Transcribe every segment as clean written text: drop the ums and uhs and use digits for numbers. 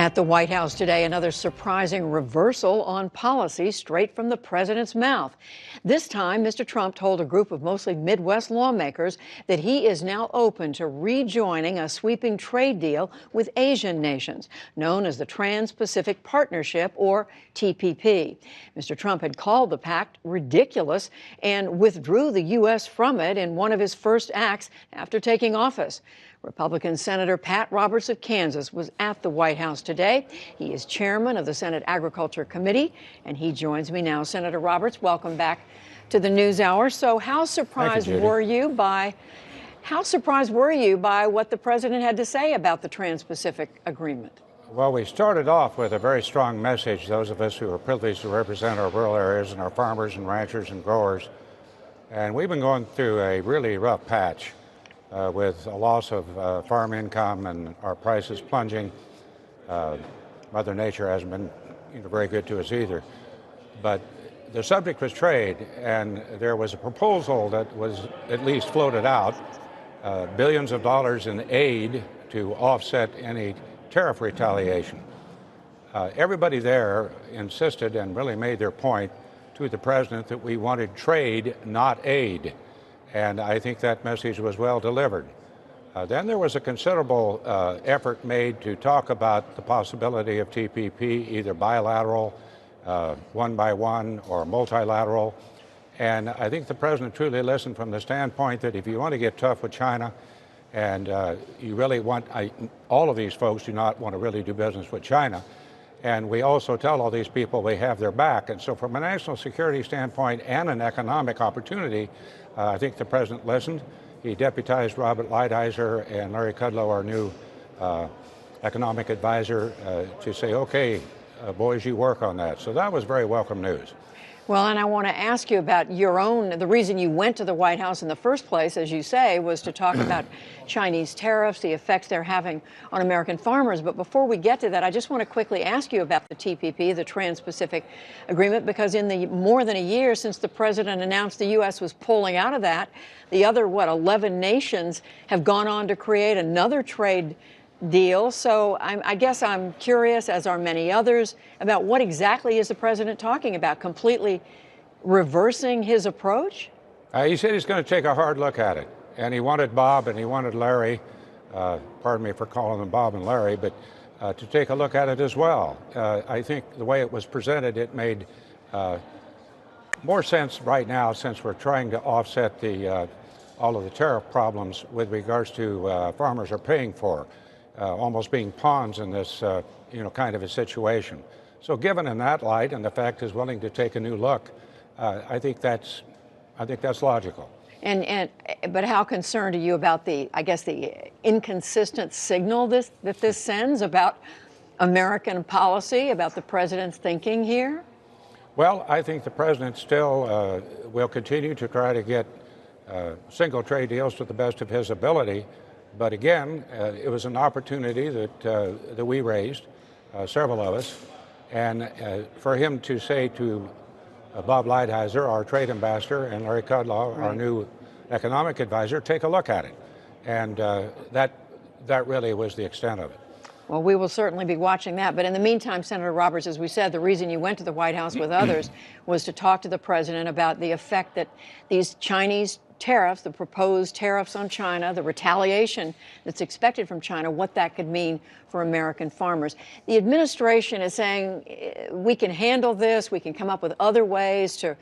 At the White House today, another surprising reversal on policy straight from the president's mouth. This time, Mr. Trump told a group of mostly Midwest lawmakers that he is now open to rejoining a sweeping trade deal with Asian nations, known as the Trans-Pacific Partnership, or TPP. Mr. Trump had called the pact ridiculous and withdrew the U.S. from it in one of his first acts after taking office. Republican Senator Pat Roberts of Kansas was at the White House today. He is chairman of the Senate Agriculture Committee, and he joins me now. Senator Roberts, welcome back to the NewsHour. So how surprised were you by what the president had to say about the Trans-Pacific Agreement? Well, we started off with a very strong message, those of us who are privileged to represent our rural areas and our farmers and ranchers and growers. And we've been going through a really rough patch. With a loss of farm income and our prices plunging. Mother Nature hasn't been very good to us either. But the subject was trade, and there was a proposal that was at least floated out, billions of dollars in aid to offset any tariff retaliation. Everybody there insisted and really made their point to the president that we wanted trade, not aid. And I think that message was well delivered. Then there was a considerable effort made to talk about the possibility of TPP, either bilateral, one by one, or multilateral. And I think the president truly listened from the standpoint that if you want to get tough with China, and you really want, all of these folks do not want to really do business with China. And we also tell all these people we have their back. And so from a national security standpoint and an economic opportunity, I think the president listened. He deputized Robert Lighthizer and Larry Kudlow, our new economic advisor, to say, okay, boys, you work on that. So that was very welcome news. Well, and I want to ask you about the reason you went to the White House in the first place, as you say, was to talk about Chinese tariffs, the effects they're having on American farmers. But before we get to that, I just want to quickly ask you about the TPP, the Trans-Pacific Agreement, because in the more than a year since the president announced the U.S. was pulling out of that, the other, 11 nations have gone on to create another trade deal. So I guess I'm curious, as are many others, about what exactly is the president talking about? Completely reversing his approach? He said he's going to take a hard look at it. And he wanted Bob and he wanted Larry, pardon me for calling them Bob and Larry, but to take a look at it as well. I think the way it was presented, it made more sense right now, since we're trying to offset all of the tariff problems with regards to farmers are paying for. Almost being pawns in this, kind of a situation. So given in that light, and the fact he's willing to take a new look, I think that's logical. But how concerned are you about the inconsistent signal that this sends about American policy, about the president's thinking here? Well, I think the president still will continue to try to get single trade deals to the best of his ability. But again, it was an opportunity that we raised, several of us, and for him to say to Bob Lighthizer, our trade ambassador, and Larry Kudlow, our new economic advisor, take a look at it. And that really was the extent of it. Well, we will certainly be watching that. But in the meantime, Senator Roberts, as we said, the reason you went to the White House with others was to talk to the president about the effect that these Chinese tariffs, the proposed tariffs on China, the retaliation that's expected from China, what that could mean for American farmers. The administration is saying we can handle this, we can come up with other ways to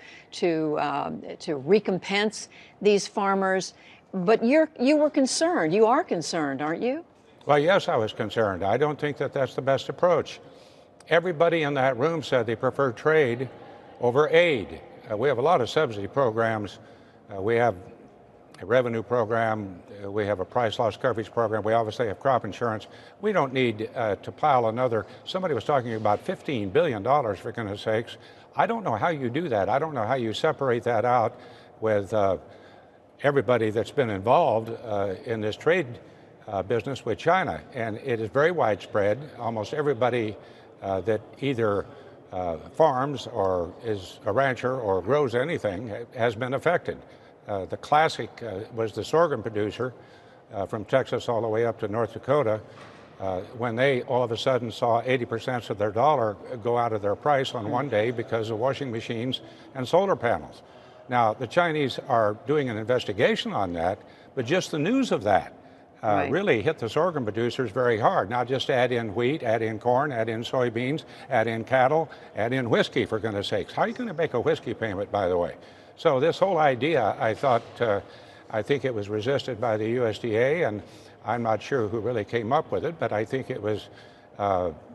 recompense these farmers. But you are concerned, aren't you? Well, yes, I was concerned. I don't think that that's the best approach. Everybody in that room said they prefer trade over aid. We have a lot of subsidy programs. We have a revenue program. We have a price loss coverage program. We obviously have crop insurance. We don't need to pile another. Somebody was talking about $15 billion, for goodness sakes. I don't know how you do that. I don't know how you separate that out with everybody that's been involved in this trade business with China. And it is very widespread. Almost everybody that either farms or is a rancher or grows anything has been affected. The classic was the sorghum producer from Texas all the way up to North Dakota. when they all of a sudden saw 80% of their dollar go out of their price on one day because of washing machines and solar panels. Now, the Chinese are doing an investigation on that, but just the news of that really hit the sorghum producers very hard. Now just add in wheat, add in corn, add in soybeans, add in cattle, add in whiskey, for goodness sakes. How are you going to make a whiskey payment, by the way? So this whole idea, I think it was resisted by the USDA, and I'm not sure who really came up with it, but I think it was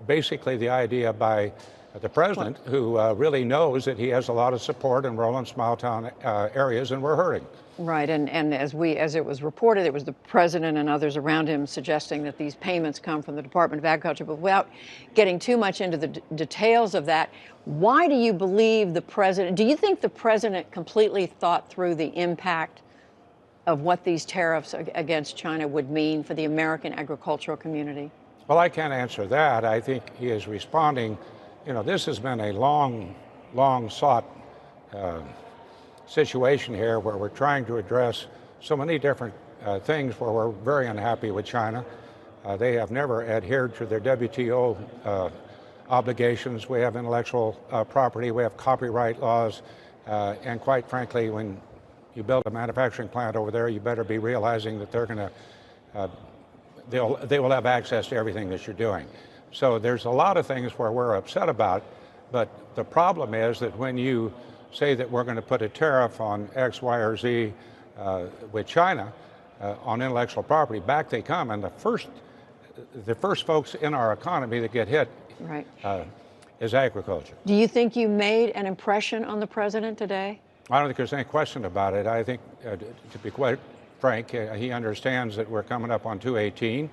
basically the idea by the president, who really knows that he has a lot of support in rural and small town areas, and we're hurting. Right, and as it was reported, it was the president and others around him suggesting that these payments come from the Department of Agriculture. But without getting too much into the details of that, why do you believe the president? Do you think the president completely thought through the impact of what these tariffs against China would mean for the American agricultural community? Well, I can't answer that. I think he is responding. You know, this has been a long sought situation here where we're trying to address so many different things where we're very unhappy with China. They have never adhered to their WTO obligations. We have intellectual property, we have copyright laws, and quite frankly, when you build a manufacturing plant over there, you better be realizing that they're going to, they will have access to everything that you're doing. So there's a lot of things where we're upset about, but the problem is that when you say that we're going to put a tariff on X, Y, or Z with China on intellectual property, back they come, and the first folks in our economy that get hit is agriculture. Do you think you made an impression on the president today? I don't think there's any question about it. I think, to be quite frank, he understands that we're coming up on 218.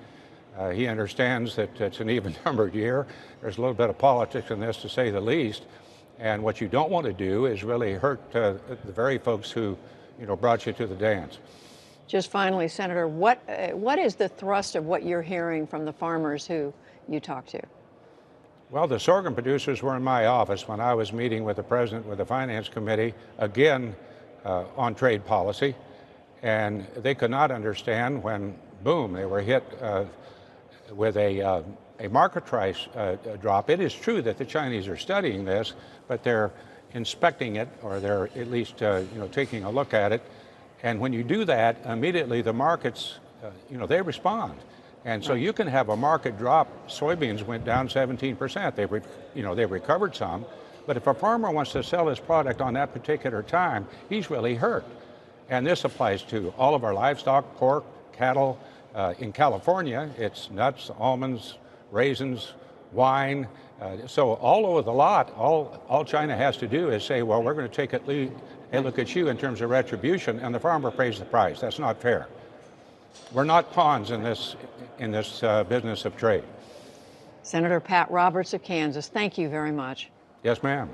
He understands that it's an even-numbered year. There's a little bit of politics in this, to say the least. And what you don't want to do is really hurt the very folks who, brought you to the dance. Just finally, Senator, what is the thrust of what you're hearing from the farmers who you talk to? Well, the sorghum producers were in my office when I was meeting with the president with the Finance Committee, again, on trade policy. And they could not understand when, boom, they were hit with a market price drop. It is true that the Chinese are studying this, but they're inspecting it, or they're at least taking a look at it. And when you do that, immediately the markets, they respond. And so you can have a market drop. Soybeans went down 17%. They recovered some, but if a farmer wants to sell his product on that particular time, he's really hurt. And this applies to all of our livestock, pork, cattle. In California, it's nuts, almonds, raisins, wine. So all over the lot, all China has to do is say, well, we're going to take a look at you in terms of retribution, and the farmer pays the price. That's not fair. We're not pawns in this business of trade. Senator Pat Roberts of Kansas, thank you very much. Yes, ma'am.